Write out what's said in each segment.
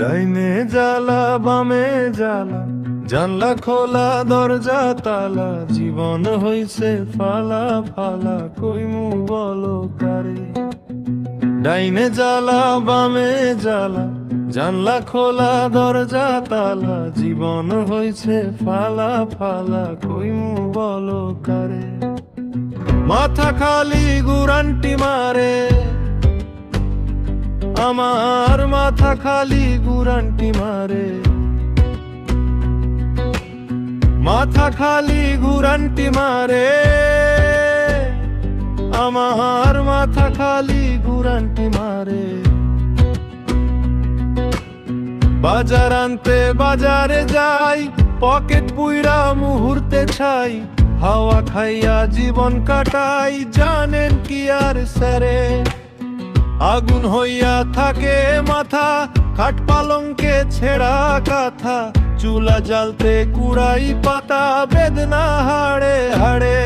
ডাইনে জ্বালা বামে জ্বালা, জানলা খোলা দরজা তালা, জীবন হইছে ফালা ফালা, কইমু বলো কারে। ডাইনে জ্বালা বামে জ্বালা, জানলা খোলা দরজা তালা, জীবন হইছে ফালা ফালা, কইমু বলো কারে। মাথা খালি গুরান্টি মারে, আমার মাথা খালি গুরান্টি মারে। মাথা খালি গুরান্টি মারে, আমার মাথা খালি গুরান্টি মারে। বাজার আনতে বাজারে যাই, পকেট পুইরা মুহূর্তে ছাই, হাওয়া খাইয়া জীবন কাটাই, জানেন কি আর স্যারে। আগুন হইয়া থাকে মাথা, খাট পালঙ্কে ছেঁড়া কাঁথা, চুলা জ্বালতে কুড়াই পাতা, বেদনা হাড়ে হাড়ে।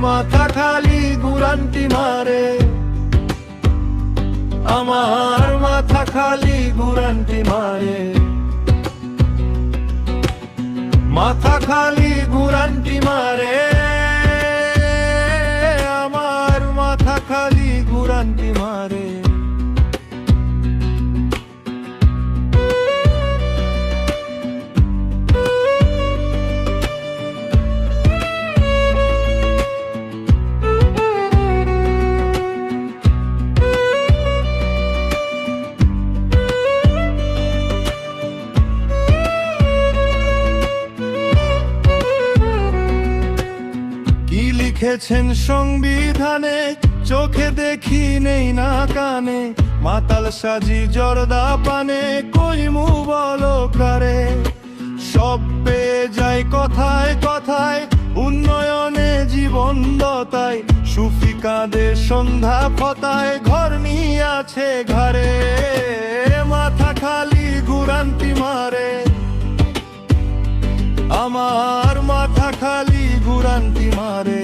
মাথা খালি গুরান্টি মারে, আমার মাথা খালি গুরান্টি মারে। মাথা খালি গুরান্টি মারে, আমার মাথা খালি গুরান্টি মারে। লিখেছেন সংবিধানে, চোখে দেখি নেই না কানে, মাতাল সাজি জর্দা পানে, কইমু বলো কারে। সব পেয়ে যায় কথায় কথায়, উন্নয়নে জীবন দতায়, সুফি কাঁদে সন্ধ্যা ফতায়, ঘর নিয়ে আছে ঘরে। মাথা খালি গুরান্টি মারে, আমার মাথা খালি গুরান্টি মারে।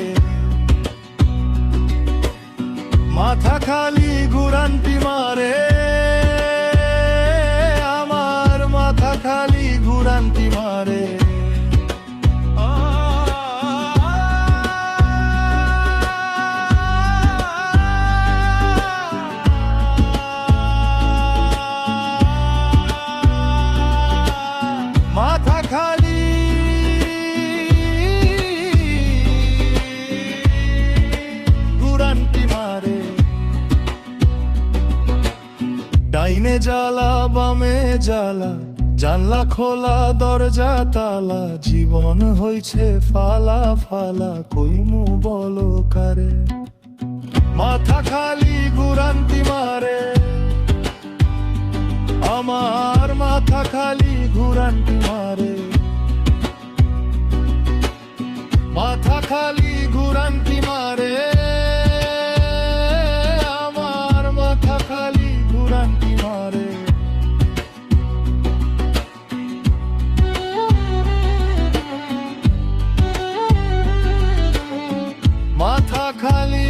মাথা খালি গুরান্টি মারে, আমার মাথা খালি গুরান্টি মারে। মাথা খালি গুরান্টি মারে। ডাইনে জ্বালা বামে জ্বালা, জানলা খোলা দরজা তালা, জীবন হইছে ফালা ফালা, কইমু বলো কারে। মাথা খালি গুরান্টি মারে, আমার মাথা খালি গুরান্টি মারে। মাথা খালি গুরান্টি মারে, আমার মাথা খালি গুরান্টি মারে। মাথা খালি